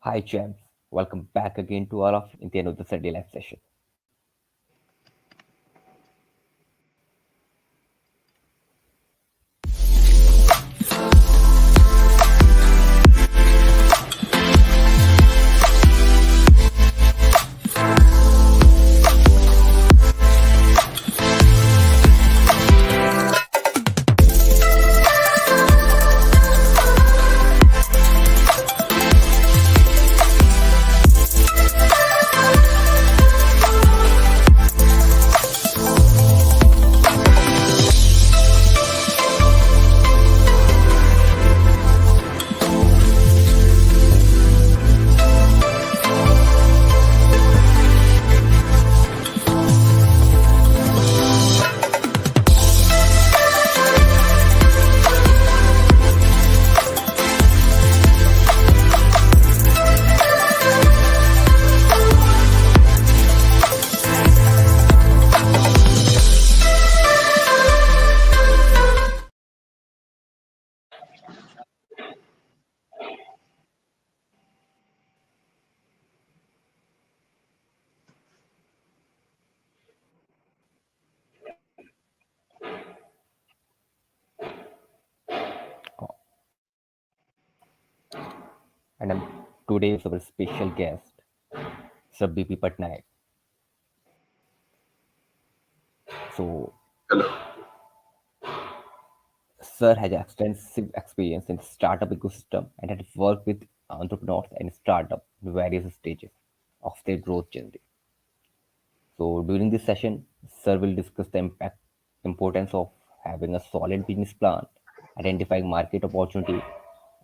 Hi, James. Welcome back again to all of in the end of the Sunday live session. And today is our special guest, Sir BP Pattnaik. So, Hello. Sir has extensive experience in startup ecosystem and has worked with entrepreneurs and startup in various stages of their growth journey. So, during this session, Sir will discuss the importance of having a solid business plan, identifying market opportunity,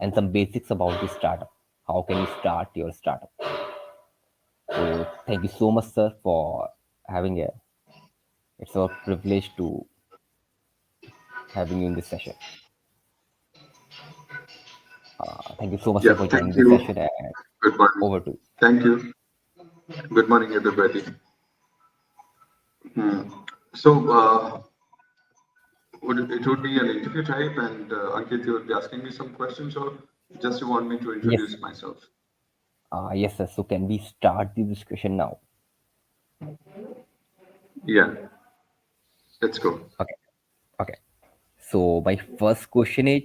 and some basics about the startup. How can you start your startup? So thank you so much, sir, for having here. It's our privilege to having you in this session. Thank you so much, sir, Yeah, for thank joining this you. session. And Good morning. over to you. Thank you. Good morning, everybody. So, it would be an interview type, and Ankit, you would be asking me some questions, or just you want me to Yes, introduce myself? yes, sir. So can we start the discussion now? Yeah, let's go. Okay, okay. So my first question is,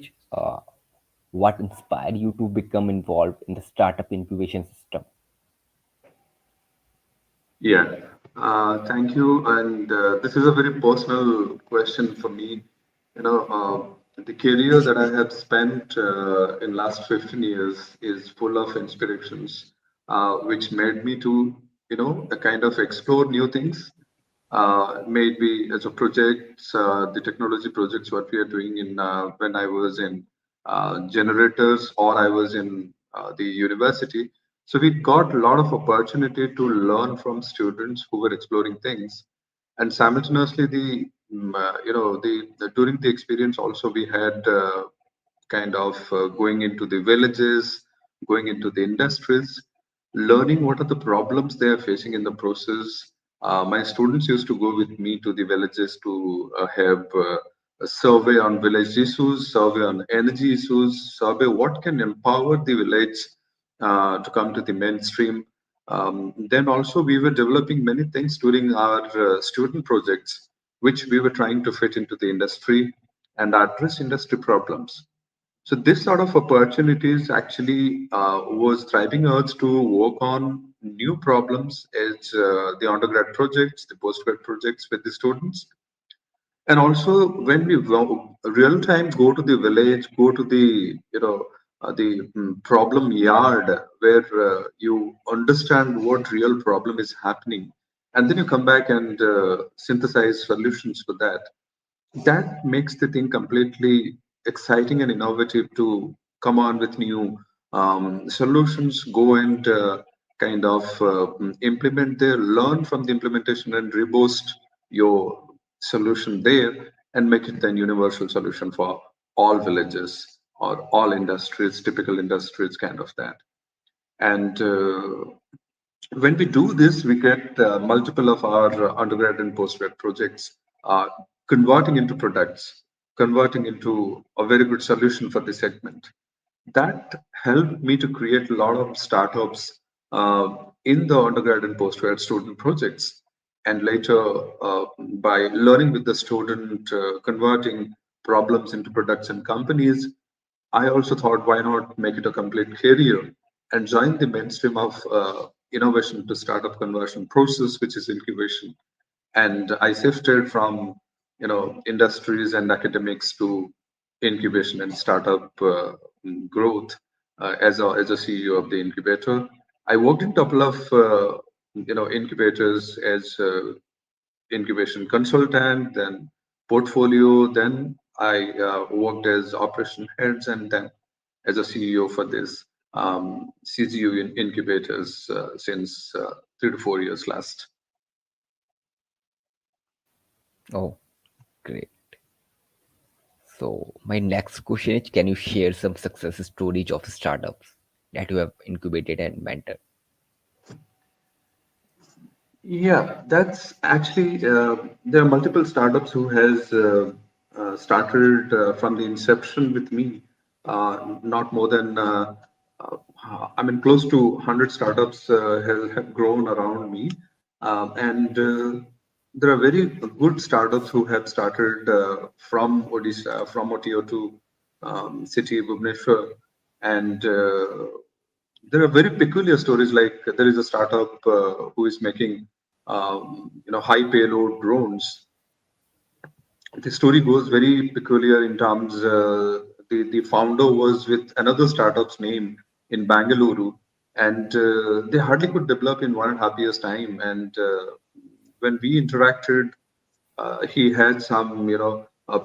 what inspired you to become involved in the startup incubation system? Yeah, thank you. And this is a very personal question for me. The career that I have spent in last 15 years is full of inspirations, which made me to, a kind of explore new things. Maybe as a projects, the technology projects, what we are doing in when I was in generators or I was in the university. So we got a lot of opportunity to learn from students who were exploring things, and simultaneously the during the experience also we had kind of going into the villages, going into the industries, learning what are the problems they are facing in the process. My students used to go with me to the villages to have a survey on village issues, survey on energy issues, survey what can empower the village to come to the mainstream. Then also we were developing many things during our student projects, which we were trying to fit into the industry and address industry problems. So this sort of opportunities actually was driving us to work on new problems as the undergrad projects, the postgrad projects with the students, and also when we real time go to the village, go to the problem yard where you understand what real problem is happening, and then you come back and synthesize solutions for that. That makes the thing completely exciting and innovative to come on with new solutions, go and kind of implement there, learn from the implementation and reboast your solution there and make it then universal solution for all villages or all industries, typical industries, kind of that. And when we do this, we get multiple of our undergrad and postgrad projects uh, converting into products, converting into a very good solution for the segment. That helped me to create a lot of startups in the undergrad and postgrad student projects. And later, by learning with the student, converting problems into products and companies, I also thought, why not make it a complete career and join the mainstream of innovation to startup conversion process, which is incubation. And I shifted from industries and academics to incubation and startup growth as a CEO of the incubator. I worked in a couple of incubators as incubation consultant, then portfolio, then I worked as operation heads, and then as a CEO for this CGU incubators since 3 to 4 years last. Oh, great. So my next question is, can you share some success stories of startups that you have incubated and mentored? Yeah, that's actually there are multiple startups who has started from the inception with me. Not more than I mean close to 100 startups have grown around me, and there are very good startups who have started from Odisha, from Otio to city Bhubaneswar, and there are very peculiar stories. Like there is a startup who is making high payload drones. The story goes very peculiar in terms the founder was with another startup's name in Bangalore, and they hardly could develop in 1.5 years time. And when we interacted, he had some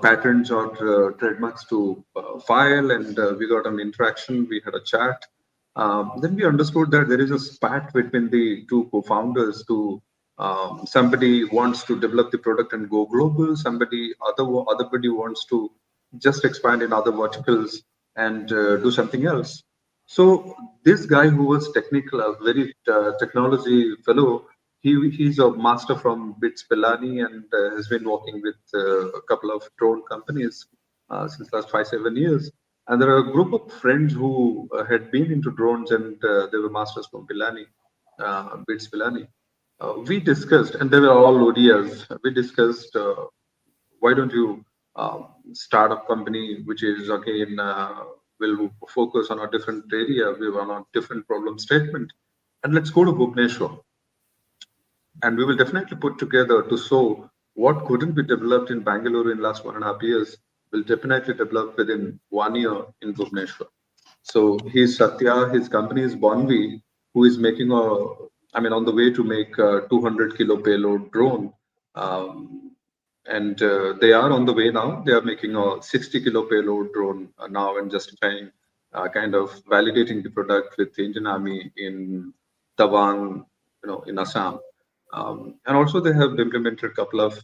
patents or trademarks to file, and we got an interaction. We had a chat. Then we understood that there is a spat between the two co-founders to somebody wants to develop the product and go global. Other body wants to just expand in other verticals and do something else. So this guy who was technical, a very technology fellow, he's a master from Bits Pilani and has been working with a couple of drone companies since last 5 7 years. And there are a group of friends who had been into drones and they were masters from Pilani, Bits Pilani. We discussed, and they were all ODs. We discussed why don't you start a company which is again will focus on a different area, we want a different problem statement, and let's go to Bhubaneswar, and we will definitely put together to show what couldn't be developed in Bangalore in last 1.5 years will definitely develop within 1 year in Bhubaneswar. So he's Satya, his company is Bonvi, who is making I mean, on the way to make a 200 kilo payload drone. Um, and they are on the way now. They are making a 60 kilo payload drone now and justifying, kind of validating the product with the Indian Army in Tawang, in Assam. And also they have implemented a couple of,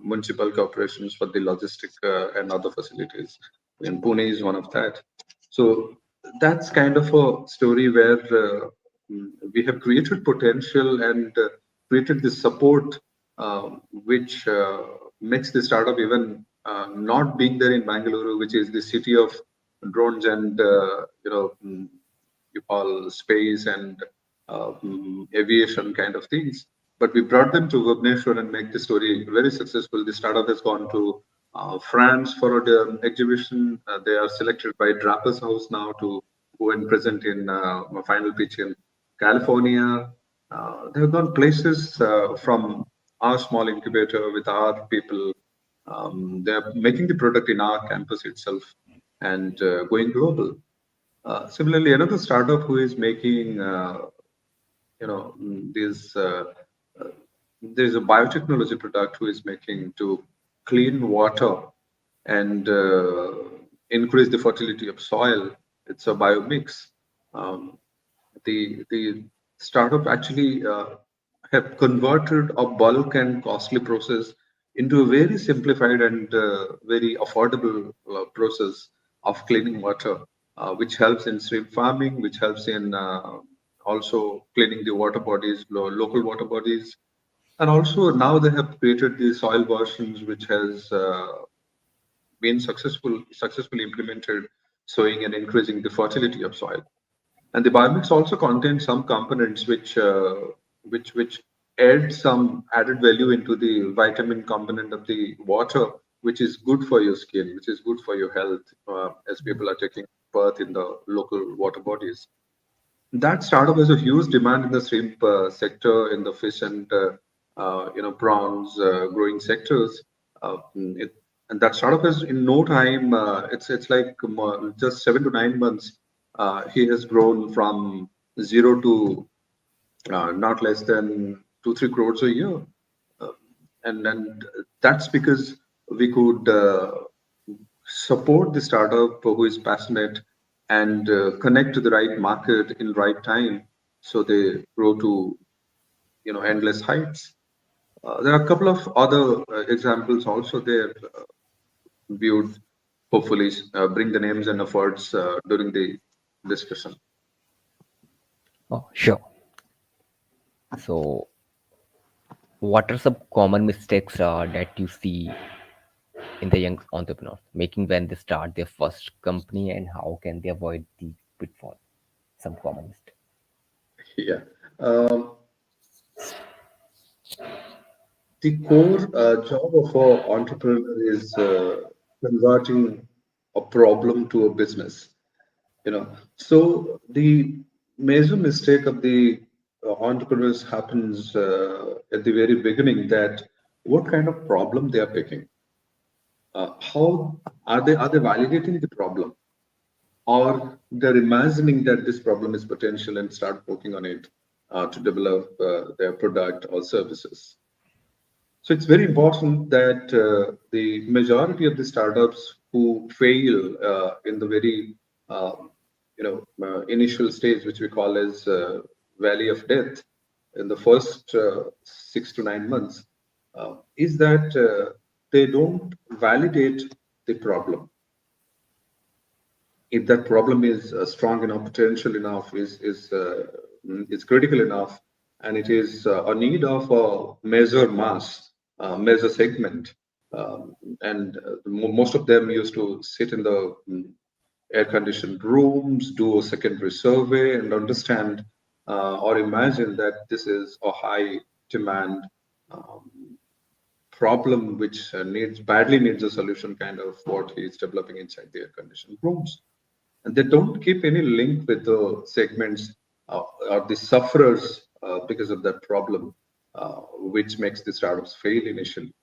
municipal corporations for the logistic and other facilities. And Pune is one of that. So that's kind of a story where we have created potential and created this support, which makes the startup even not being there in Bangalore, which is the city of drones and you call space and aviation kind of things. But we brought them to Bhubaneswar and make the story very successful. The startup has gone to France for the exhibition. They are selected by Draper's House now to go and present in a final pitch in California. They have gone places from our small incubator with our people. They are making the product in our campus itself and going global. Similarly, another startup who is making, this uh, there's a biotechnology product who is making to clean water and increase the fertility of soil. It's a biomix. Um, the startup actually have converted a bulk and costly process into a very simplified and very affordable process of cleaning water, which helps in shrimp farming, which helps in also cleaning the water bodies, local water bodies, and also now they have created the soil versions, which has been successfully implemented sowing and increasing the fertility of soil. And the biomix also contains some components which add some added value into the vitamin component of the water, which is good for your skin, which is good for your health, as people are taking birth in the local water bodies. That startup has a huge demand in the shrimp sector, in the fish and prawns growing sectors. It, and that startup has in no time, it's like just 7 to 9 months. He has grown from zero to not less than 2 3 crores a year, uh, and that's because we could support the startup who is passionate and connect to the right market in right time, so they grow to endless heights. There are a couple of other examples also there. We would hopefully bring the names and efforts during the discussion. Oh, sure. So, what are some common mistakes that you see in the young entrepreneurs making when they start their first company, and how can they avoid the pitfall? Some common mistakes. Yeah. Um, the core job of an entrepreneur is converting a problem to a business. So the major mistake of the entrepreneurs happens at the very beginning, that what kind of problem they are picking. How are they validating the problem, or they're imagining that this problem is potential and start working on it to develop their product or services. So it's very important that the majority of the startups who fail in the very initial stage, which we call as valley of death, in the first 6 to 9 months, is that they don't validate the problem. If that problem is strong enough, potential enough, is critical enough, and it is a need of a major mass, major segment, and most of them used to sit in the air-conditioned rooms, do a secondary survey, and understand or imagine that this is a high demand um, problem which needs badly needs a solution, kind of what he's developing inside the air-conditioned rooms, and they don't keep any link with the segments or the sufferers because of that problem, which makes the startups fail initially.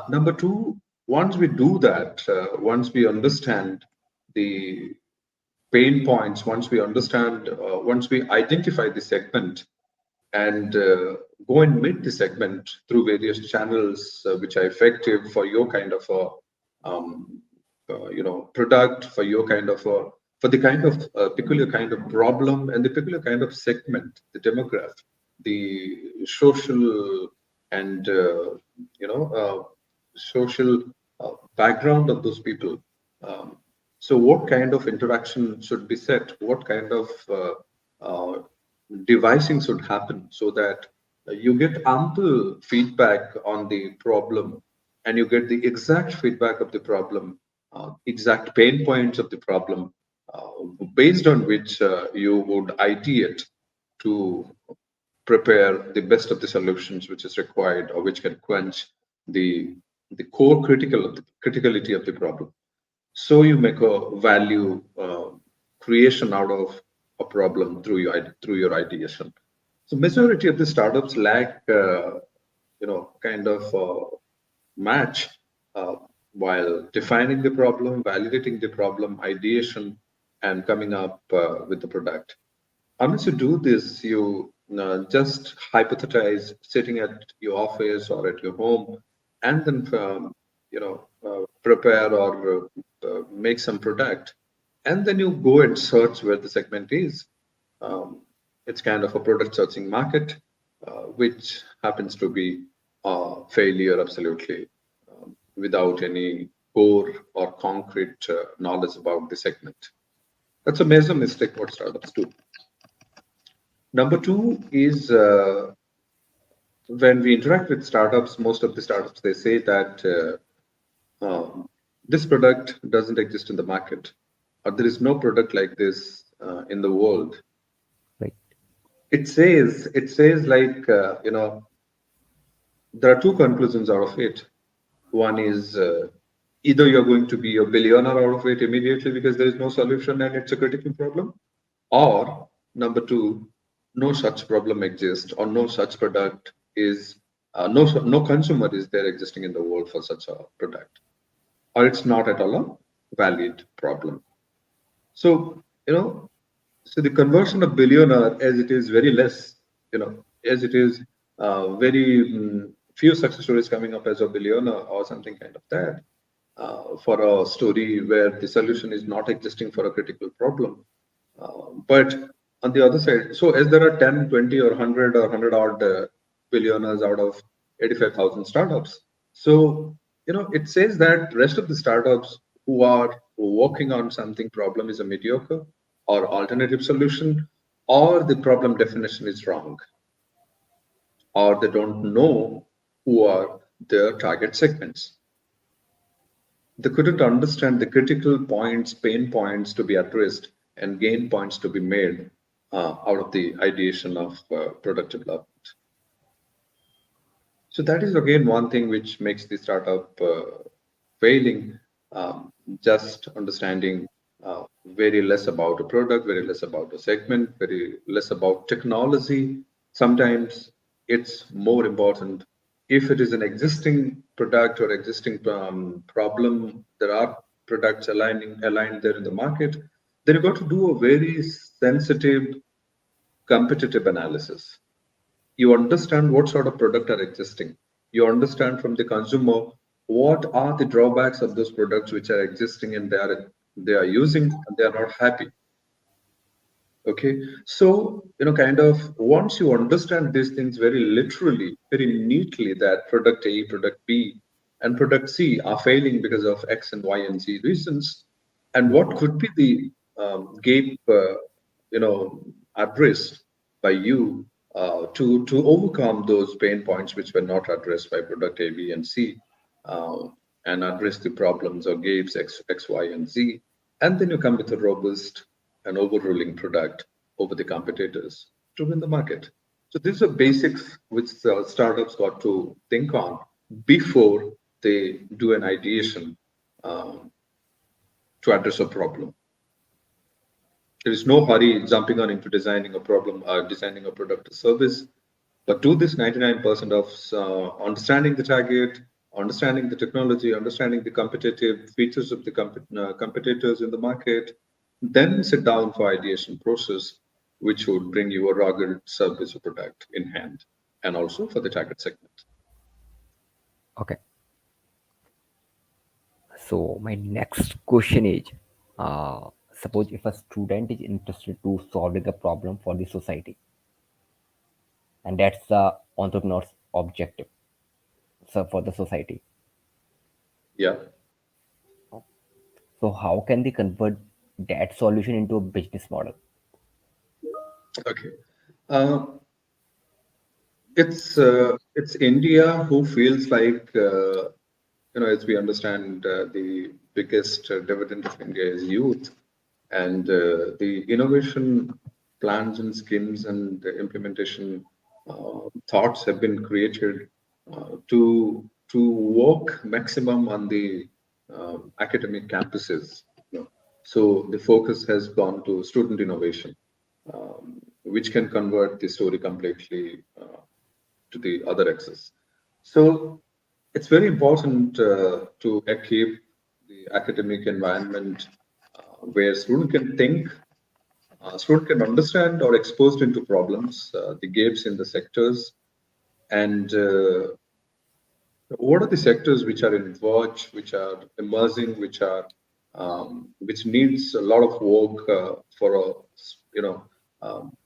Number two, once we do that, once we understand the pain points, once we identify the segment and go and meet the segment through various channels which are effective for your kind of a product, for your kind of a for the kind of peculiar kind of problem and the peculiar kind of segment, the demographic, the social and social background of those people. Um, so, what kind of interaction should be set? What kind of devising should happen so that you get ample feedback on the problem, and you get the exact feedback of the problem, exact pain points of the problem, based on which you would ideate to prepare the best of the solutions which is required or which can quench the the core criticality of the problem. So you make a value creation out of a problem through your ideation. So majority of the startups lack kind of match uh, while defining the problem, validating the problem, ideation, and coming up with the product. Unless you do this, you just hypothesize sitting at your office or at your home, and then prepare or make some product, and then you go and search where the segment is. Um, it's kind of a product searching market, which happens to be a failure absolutely, without any core or concrete knowledge about the segment. That's a major mistake what startups do. Number two is when we interact with startups, most of the startups they say that this product doesn't exist in the market. or there is no product like this in the world. Right. It says like there are two conclusions out of it. One is either you're going to be a billionaire out of it immediately because there is no solution and it's a critical problem, or number two, no such problem exists or no such product is no consumer is there existing in the world for such a product, or it's not at all a valid problem. So so the conversion of billionaire, as it is very less, as it is very few success stories coming up as a billionaire or something kind of that, for a story where the solution is not existing for a critical problem. But on the other side, so as there are 10, 20, or 100 or 100 odd billionaires out of 85,000 startups. So, it says that rest of the startups who are working on something problem is a mediocre or alternative solution, or the problem definition is wrong, or they don't know who are their target segments. They couldn't understand the critical points, pain points to be addressed, and gain points to be made out of the ideation of product development. So that is again one thing which makes the startup failing. Just understanding very less about a product, very less about a segment, very less about technology. Sometimes it's more important if it is an existing product or existing problem. There are products aligned there in the market. Then you got to do a very sensitive competitive analysis. You understand what sort of product are existing. You understand from the consumer what are the drawbacks of those products which are existing and they are using and they are not happy. Okay, so kind of once you understand these things very literally, very neatly, that product A, product B, and product C are failing because of X and Y and Z reasons, and what could be the gap, addressed by you to overcome those pain points which were not addressed by product A, B, and C, uh, and address the problems or gaps X, Y, and Z, and then you come with a robust and overruling product over the competitors to win the market. So these are basics which startups got to think on before they do an ideation um, to address a problem. There is no hurry jumping on into designing a problem or designing a product or service, but do this 99% of understanding the target, understanding the technology, understanding the competitive features of the competitors in the market, then sit down for ideation process, which would bring you a rugged service or product in hand, and also for the target segment. Okay. So my next question is, suppose if a student is interested to solving a problem for the society, and that's the entrepreneur's objective, so for the society. Yeah. So how can they convert that solution into a business model? Okay. Uh, it's India who feels like as we understand, the biggest dividend of India is youth, and the innovation plans and schemes and the implementation thoughts have been created to work maximum on the academic campuses. So the focus has gone to student innovation, which can convert the story completely to the other axis. So it's very important to keep the academic environment where student can think, student can understand or exposed into problems, the gaps in the sectors, and what are the sectors which are in verge, which are emerging, which needs a lot of work for a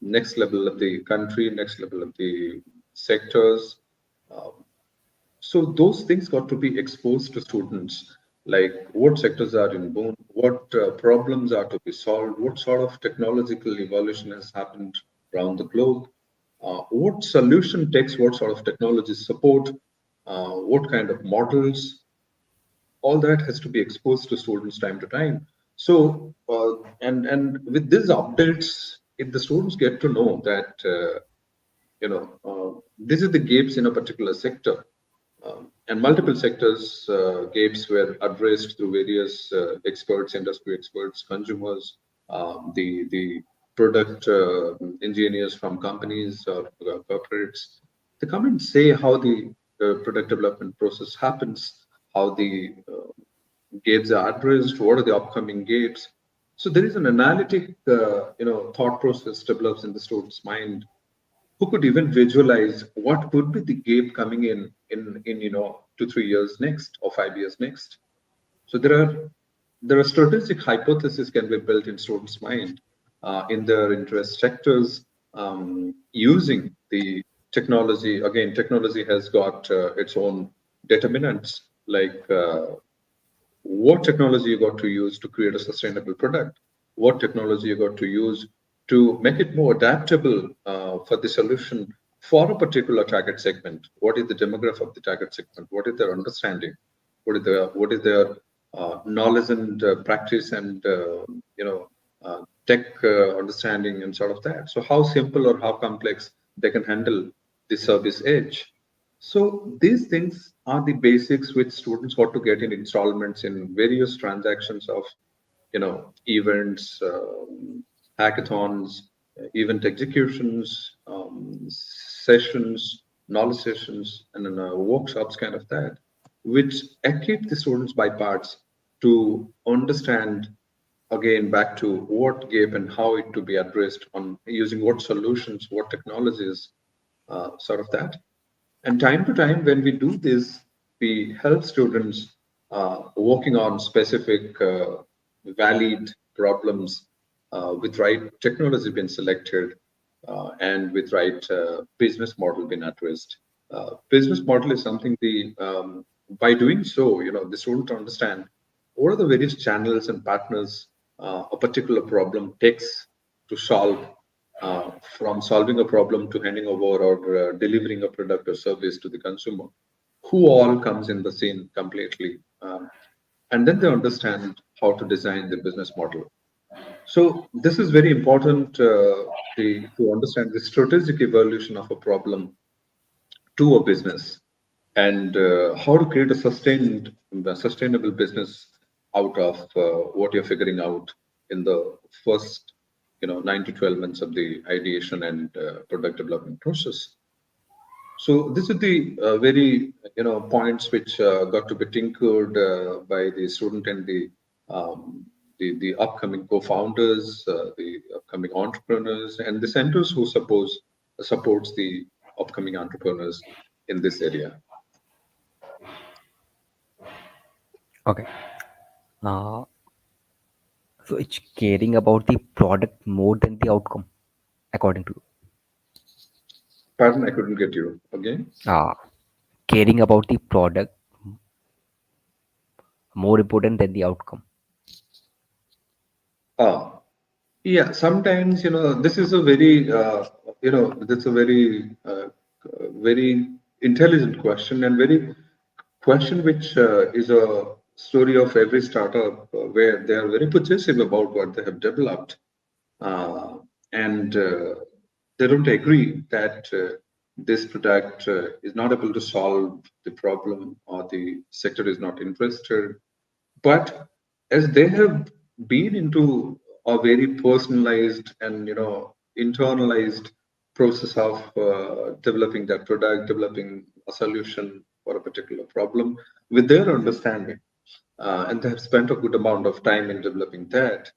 next level of the country, next level of the sectors. Um, so those things got to be exposed to students, like what sectors are in boom, what problems are to be solved, what sort of technological evolution has happened around the globe, what solution takes what sort of technology support, what kind of models, all that has to be exposed to students time to time. So, and with these updates, if the students get to know that this is the gaps in a particular sector, and multiple sectors gaps were addressed through various experts, industry experts, consumers, the product engineers from companies or corporates. They come and say how the product development process happens, how the gaps are addressed, what are the upcoming gaps. So there is an analytic, thought process develops in the student's mind, who could even visualize what could be the gap coming in 2 3 years next or 5 years next. So there are strategic hypotheses can be built in students' mind in their interest sectors, using the technology. Again, technology has got its own determinants, like what technology you got to use to create a sustainable product, what technology you got to use to make it more adaptable for the solution for a particular target segment. What is the demographic of the target segment? What is their understanding? What is their knowledge and practice and tech understanding and sort of that. So how simple or how complex they can handle the service edge. So these things are the basics which students got to get in installments in various transactions of events, hackathons, event executions, sessions, knowledge sessions, and then, workshops, kind of that, which equip the students by parts to understand again back to what gap and how it to be addressed on using what solutions, what technologies, sort of that. And time to time, when we do this, we help students working on specific valid problems with right technology being selected and with right business model being addressed. Business model is something by doing so, the student understand what are the various channels and partners a particular problem takes to solve, from solving a problem to handing over or delivering a product or service to the consumer, who all comes in the scene completely. And then they understand how to design the business model. So this is very important to understand the strategic evolution of a problem to a business, and how to create a sustainable business out of what you're figuring out in the first 9 to 12 months of the ideation and product development process. So this is the very points which got to be tinkered by the student and the upcoming co-founders, the upcoming entrepreneurs, and the centers who supports the upcoming entrepreneurs in this area. Okay. Uh, so it's caring about the product more than the outcome, according to you. Pardon, I couldn't get you again. Uh, Caring about the product more important than the outcome. Ah, yeah. Sometimes this is a very that's a very intelligent question, and very question which is a story of every startup where they are very possessive about what they have developed, uh, and they don't agree that this product is not able to solve the problem, or the sector is not interested. But as they have been into a very personalized and internalized process of developing that product, developing a solution for a particular problem with their understanding, and they have spent a good amount of time in developing that.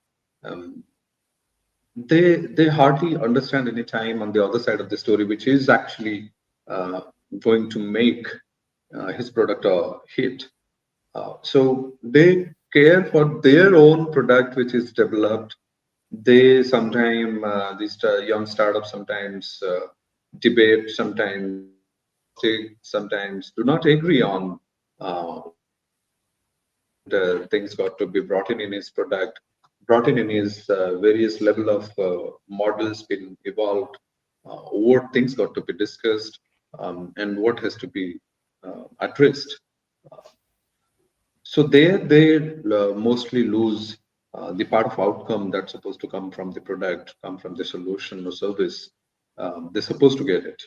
Um, they hardly understand any time on the other side of the story, which is actually uh, going to make his product a hit. So they care for their own product, which is developed. They sometimes these young startups sometimes debate, sometimes agnostic, sometimes do not agree on what different things got to be brought in his product, brought in his various level of models been evolved, what things got to be discussed, and what has to be addressed. So there they mostly lose. the part of outcome that's supposed to come from the product, come from the solution or service, they're supposed to get it.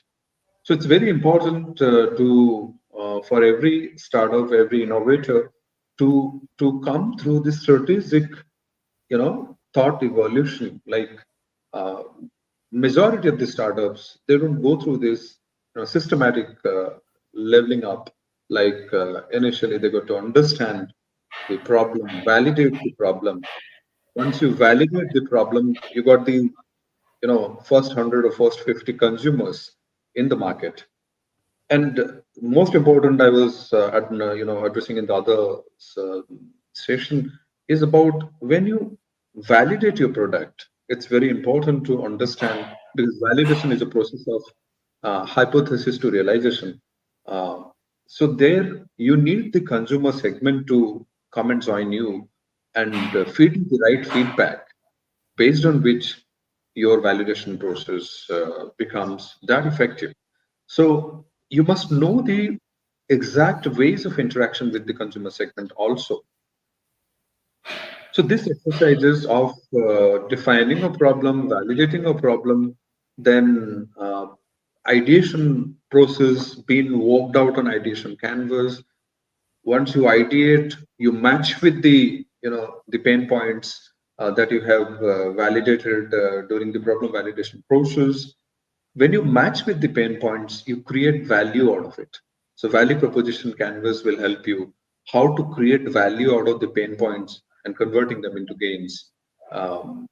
So it's very important to for every startup, every innovator to come through this strategic, thought evolution. Like uh, majority of the startups, they don't go through this systematic leveling up. Like initially, they got to understand the problem, validate the problem. Once you validate the problem, you got the first 100 or first 50 consumers in the market. And most important, I was addressing in the other uh, session is about when you validate your product. It's very important to understand because validation is a process of hypothesis to realization. Uh, so there, you need the consumer segment to come and join you and feed you the right feedback based on which your validation process becomes that effective. So you must know the exact ways of interaction with the consumer segment also. So this exercises of defining a problem, validating a problem, then ideation process being worked out on ideation canvas. Once you ideate, you match with the pain points that you have validated during the problem validation process. When you match with the pain points, you create value out of it. So value proposition canvas will help you how to create value out of the pain points and converting them into gains. Um,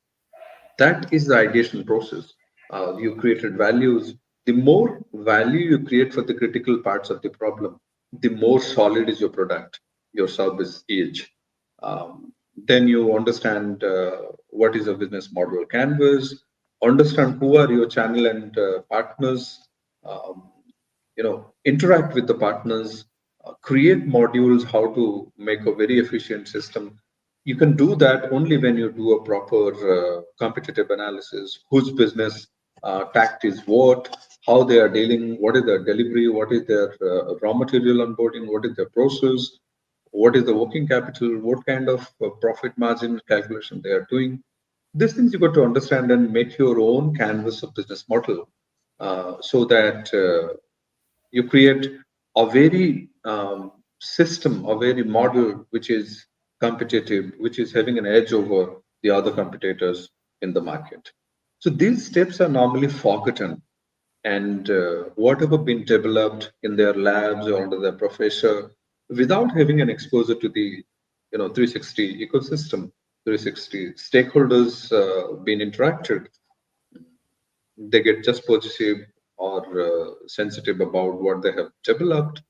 that is the ideation process. You created values. The more value you create for the critical parts of the problem, the more solid is your product, your service is. Then you understand what is a business model canvas, understand who are your channel and partners, um, interact with the partners, create modules, how to make a very efficient system. You can do that only when you do a proper competitive analysis, whose business tact is what, how they are dealing, what is their delivery, what is their raw material onboarding, what is their process, what is the working capital, what kind of profit margin calculation they are doing. These things you got to understand and make your own canvas of business model so that you create a very system, a very model which is competitive, which is having an edge over the other competitors in the market. So these steps are normally forgotten, and whatever been developed in their labs or under their professor, without having an exposure to the 360 ecosystem, 360 stakeholders being interacted, they get just possessive or sensitive about what they have developed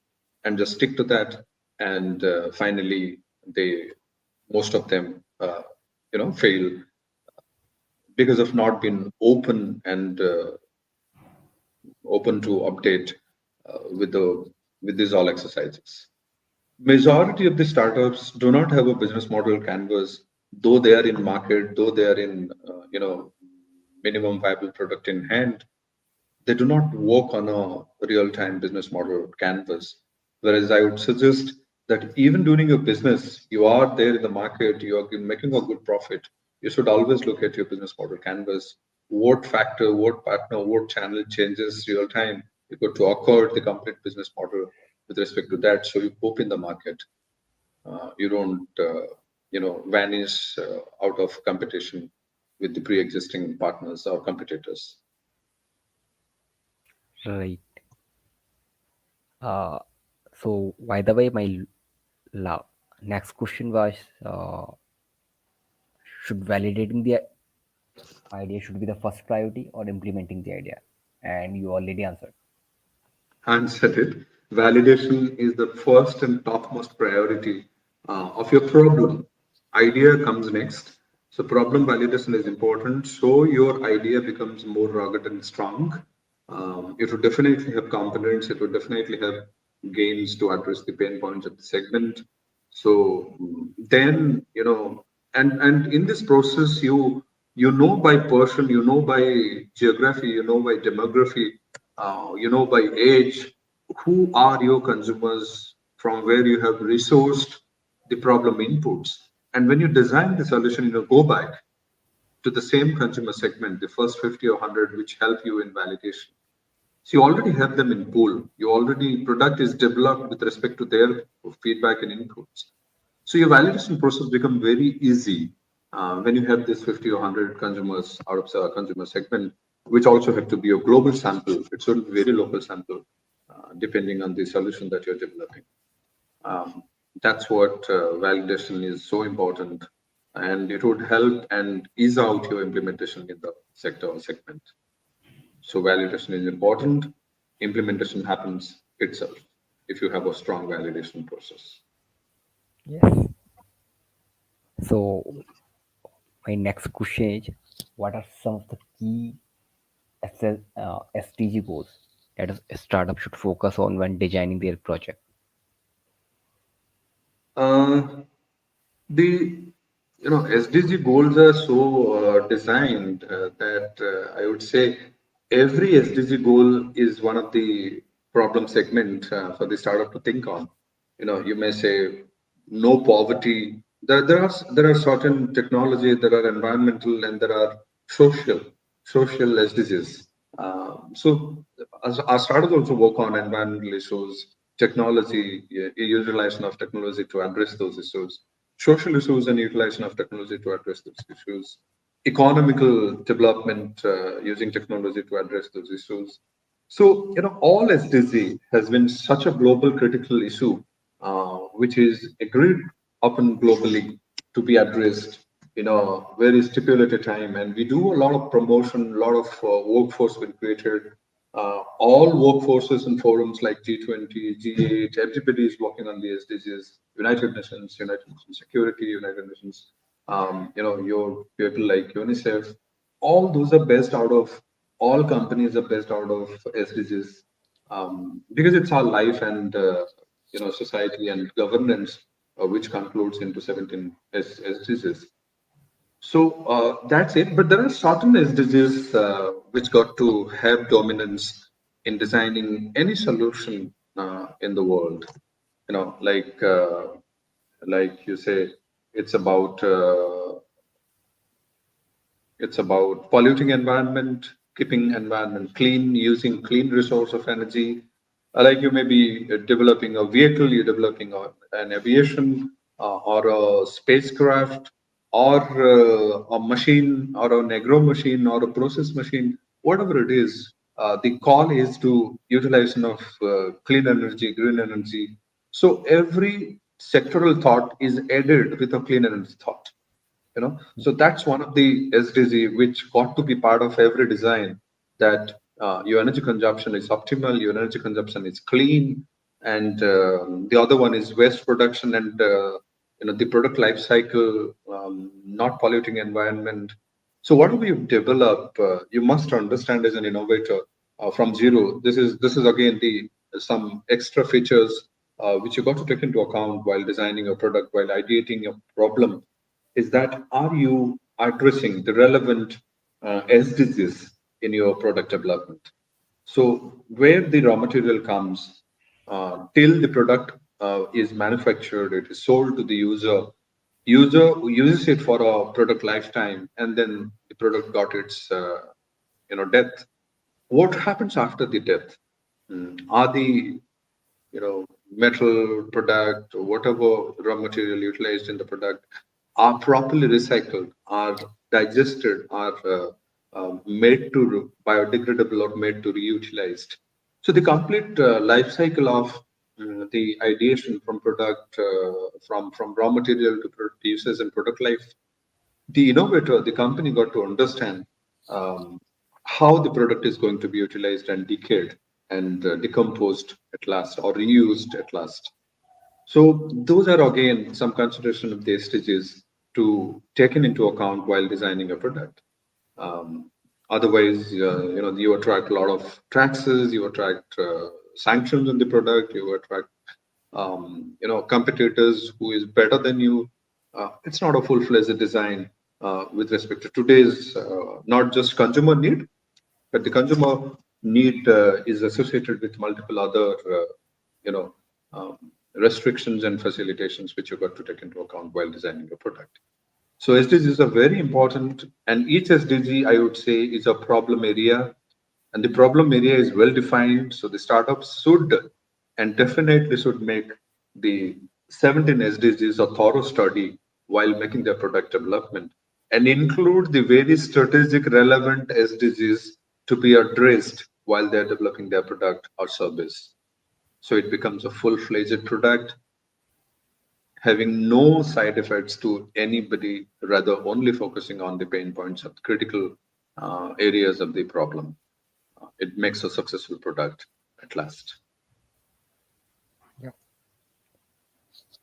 and just stick to that, and finally they most of them fail because of not being open and open to update with these all exercises. Majority of the startups do not have a business model canvas, though they are in market, though they are in minimum viable product in hand. They do not work on a real-time business model canvas. Whereas I would suggest that even during your business, you are there in the market, you are making a good profit. You should always look at your business model canvas. What factor, what partner, what channel changes real time? You got to accord the complete business model with respect to that, so you cope in the market. You don't, vanish out of competition with the pre-existing partners or competitors. Right. Uh, so, by the way, my la- next question was should validating the idea should be the first priority or implementing the idea? And you already answered. Hans said it. Validation is the first and topmost priority of your problem. Idea comes next. So, problem validation is important. So, your idea becomes more rugged and strong. It would definitely have components, it would definitely have gains to address the pain points of the segment. So, then, and in this process, you know by person, you know by geography, you know by demography, by age, who are your consumers from where you have resourced the problem inputs. And when you design the solution, go back to the same consumer segment, the first 50 or 100, which help you in validation. So you already have them in pool. You already product is developed with respect to their feedback and inputs. So your validation process become very easy when you have this 50 or 100 consumers out of the consumer segment, which also have to be a global sample. It shouldn't be very local sample, depending on the solution that you're developing. Um, that's what validation is so important, and it would help and ease out your implementation in the sector or segment. So validation is important. Implementation happens itself if you have a strong validation process. Yes. So my next question is, what are some of the key SDG goals that a startup should focus on when designing their project? Uh, the SDG goals are so designed that I would say every SDG goal is one of the problem segment for the startup to think on. You may say no poverty. There are certain technology, there are environmental, and there are social social SDGs. So as our startups also work on environmental issues, technology, utilization of technology to address those issues, social issues and utilization of technology to address those issues, economical development using technology to address those issues. So, all SDG has been such a global critical issue, which is agreed upon globally to be addressed in a very stipulated time. And we do a lot of promotion, a lot of workforce been created. All workforces and forums like G20, G8, everybody is working on the SDGs, United Nations Security, United Nations, your people like UNICEF, all those are based out of, all companies are based out of SDGs, because it's our life and society and governance, which concludes into 17 SDGs. So that's it. But there are certain SDGs which got to have dominance in designing any solution in the world. Like you say, it's about it's about polluting environment, keeping environment clean, using clean resource of energy. Like you may be developing a vehicle, you're developing an aviation or a spacecraft or a machine or an agro machine or a process machine, whatever it is. The call is to utilization of clean energy, green energy. So every sectoral thought is added with a clean energy thought. So that's one of the SDG which got to be part of every design, that your energy consumption is optimal, your energy consumption is clean, and the other one is waste production and the product life cycle, not polluting environment. So whatever you develop, you must understand as an innovator from zero. This is again the some extra features which you got to take into account while designing a product, while ideating a problem, is that are you addressing the relevant SDGs in your product development? So where the raw material comes till the product is manufactured, it is sold to the user. User who uses it for a product lifetime, and then the product got its death. What happens after the death? Are the metal product or whatever raw material utilized in the product are properly recycled, are digested, are made to biodegradable or made to reutilized. So the complete life cycle of the ideation from product, from raw material to product uses and product life, the innovator, the company got to understand um, how the product is going to be utilized and decayed and decomposed at last or reused at last. So those are again some consideration of the SDGs to taken into account while designing a product. Um, Otherwise, you attract a lot of taxes, you attract sanctions on the product, you attract competitors who is better than you. It's not a full-fledged design with respect to today's not just consumer need, but the consumer need is associated with multiple other you know um, restrictions and facilitations which you got to take into account while designing your product. So SDGs are very important, and each SDG, I would say, is a problem area, and the problem area is well defined. So the startups should and definitely should make the 17 SDGs a thorough study while making their product development, and include the very strategic relevant SDGs to be addressed while they're developing their product or service. So it becomes a full-fledged product having no side effects to anybody, rather only focusing on the pain points of critical areas of the problem. It makes a successful product at last. Yeah.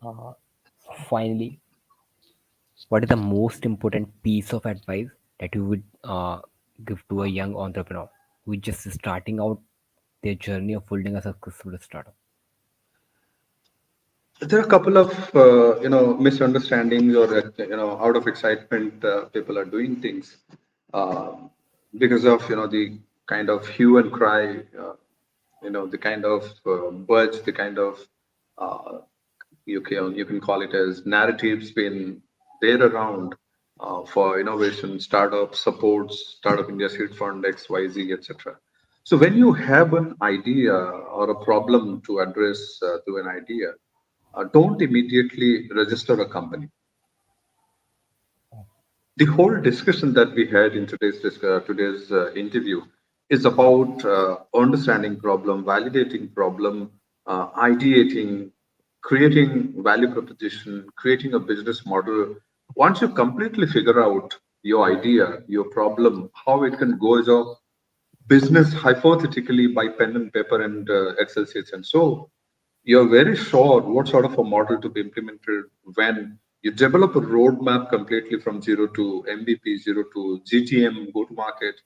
Uh, Finally, what is the most important piece of advice that you would give to a young entrepreneur who is just starting out their journey of building a successful startup? There are a couple of misunderstandings, or out of excitement, people are doing things uh, because of the kind of hue and cry, the kind of buzz, the kind of uh, you can call it as narratives been there around for innovation, startup supports, Startup India Seed Fund, XYZ, etc. So when you have an idea or a problem to address through an idea, don't immediately register a company. The whole discussion that we had in today's interview is about understanding problem, validating problem, ideating, creating value proposition, creating a business model. Once you completely figure out your idea, your problem, how it can go as a business hypothetically by pen and paper and Excel sheets, and so you're very sure what sort of a model to be implemented when you develop a roadmap completely from zero to MVP, zero to GTM, go to market,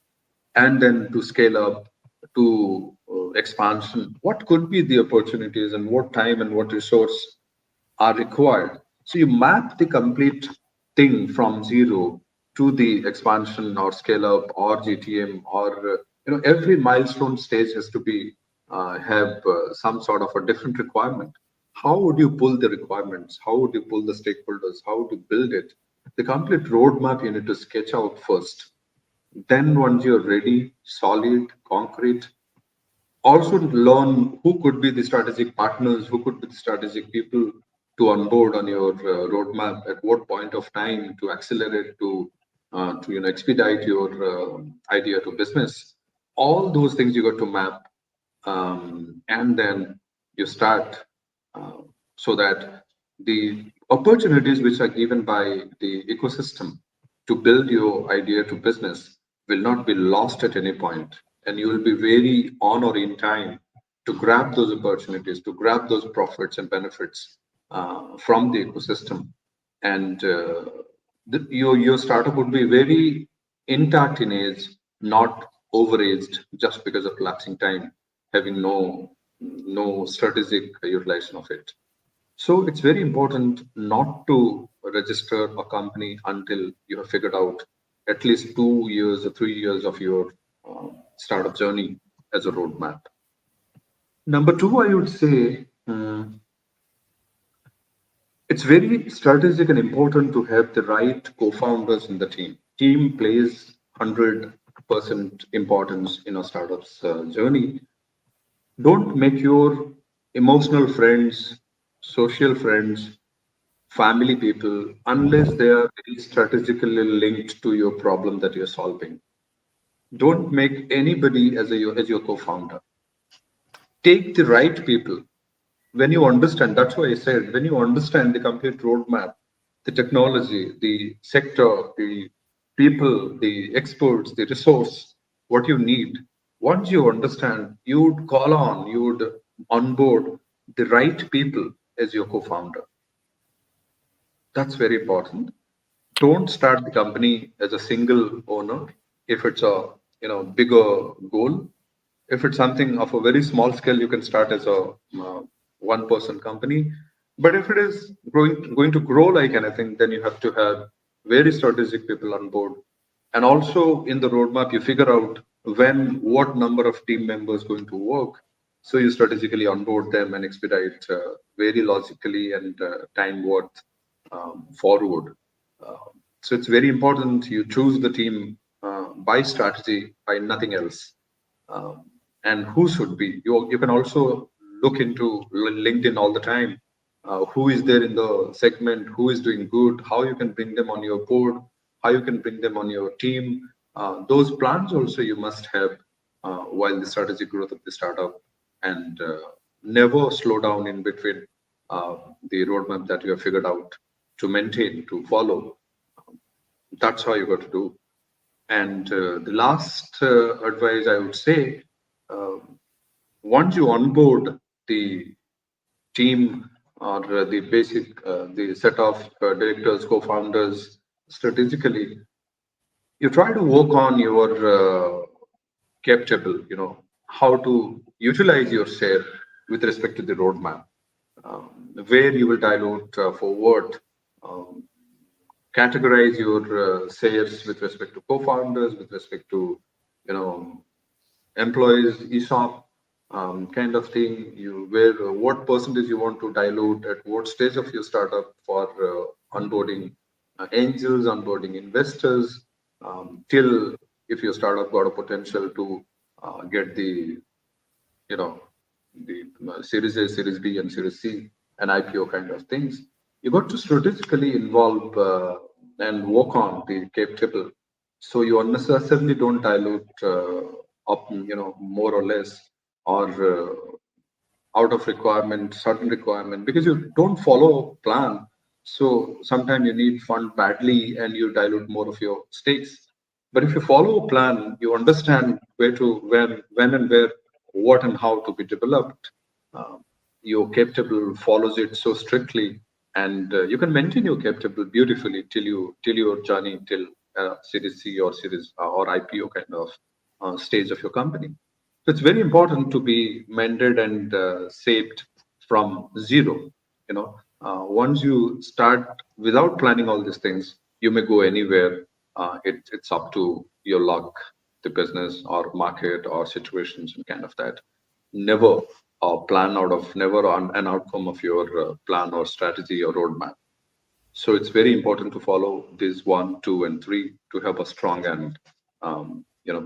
and then to scale up to expansion. What could be the opportunities, and what time and what resource are required? So you map the complete thing from zero to the expansion or scale up or GTM, or every milestone stage has to be have some sort of a different requirement. How would you pull the requirements? How would you pull the stakeholders? How to build it? The complete roadmap you need to sketch out first. Then once you're ready, solid, concrete, also learn who could be the strategic partners, who could be the strategic people to onboard on your roadmap, at what point of time to accelerate, to expedite your idea to business. All those things you got to map, and then you start, uh, so that the opportunities which are given by the ecosystem to build your idea to business will not be lost at any point, and you will be very on or in time to grab those opportunities, to grab those profits and benefits from the ecosystem. And your startup would be very intact in age, not overaged just because of lapsing time, having no strategic utilization of it. So it's very important not to register a company until you have figured out at least 2 years or 3 years of your startup journey as a roadmap. Number two, I would say, it's very strategic and important to have the right co-founders in the team. Team plays 100% importance in a startup's journey. Don't make your emotional friends, social friends, family people, unless they are very strategically linked to your problem that you're solving. Don't make anybody as your co-founder. Take the right people. When you understand, that's why I said, when you understand the complete roadmap, the technology, the sector, the people, the experts, the resource, what you need, once you understand, you would call on, you would onboard the right people as your co-founder. That's very important. Don't start the company as a single owner if it's a bigger goal. If it's something of a very small scale, you can start as a one person company. But if it is going to grow like anything, then you have to have very strategic people on board. And also in the roadmap, you figure out when what number of team members going to work, so you strategically onboard them and expedite very logically and time worth forward. Uh, so it's very important you choose the team by strategy, by nothing else. Um, and who should be. You can also look into LinkedIn all the time. Who is there in the segment? Who is doing good? How you can bring them on your board? How you can bring them on your team? Those plans also you must have while the strategic growth of the startup, and never slow down in between uh, the roadmap that you have figured out to maintain, to follow. That's how you got to do. And the last advice I would say, uh, once you onboard the team or the set of directors, co-founders strategically, you try to work on your cap table, how to utilize your share with respect to the roadmap, um, where you will dilute for what, um, categorize your shares with respect to co-founders, with respect to, you know, employees, ESOP, kind of thing. You where what percentage you want to dilute at what stage of your startup for onboarding angels, onboarding investors, till if your startup got a potential to get the, you know, the Series A, Series B, and Series C, and IPO kind of things. You got to strategically involve and work on the cap table, so you unnecessarily don't dilute up, more or less, or out of requirement, certain requirement, because you don't follow plan. So sometimes you need fund badly and you dilute more of your stakes. But if you follow a plan, you understand where to, when and where, what and how to be developed. Uh, your cap table follows it so strictly, and you can maintain your cap table beautifully till your journey till Series C or Series or IPO kind of stage of your company. So it's very important to be mended and shaped from zero. Once you start without planning all these things, you may go anywhere. It's up to your luck, the business or market or situations and kind of that. Never plan out of never on an outcome of your plan or strategy or roadmap. So it's very important to follow these one, two, and three to have a strong and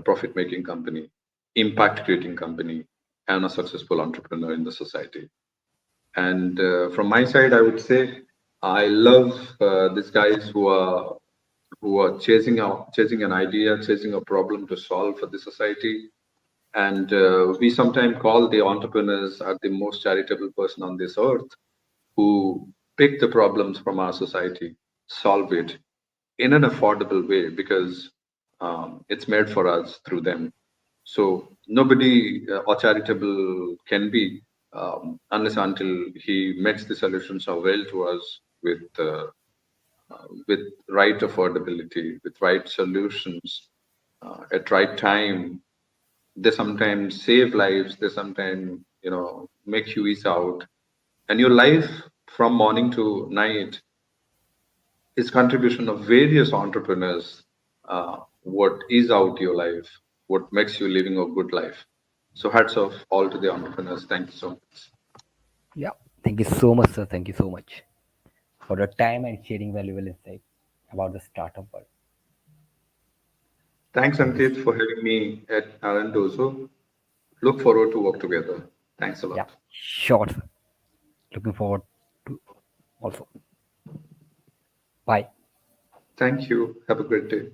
profit making company, impact creating company, and a successful entrepreneur in the society. And from my side, I would say I love these guys who are chasing an idea, chasing a problem to solve for the society. And we sometimes call the entrepreneurs are the most charitable person on this earth, who pick the problems from our society, solve it in an affordable way, because it's made for us through them. So nobody or charitable can be, unless until he makes the solutions available to us with right affordability, with right solutions at right time. They sometimes save lives. They sometimes make you ease out, and your life from morning to night is contribution of various entrepreneurs. What is out your life, what makes you living a good life. So hats off all to the entrepreneurs. Thank you so much. Yeah. Thank you so much, sir. Thank you so much for your time and sharing valuable insight about the startup world. Thanks, Thank you. Ankit, for having me at Arandozo. Look forward to work together. Thanks a Yeah. lot. Sure, sir. Looking forward to also. Bye. Thank you. Have a great day.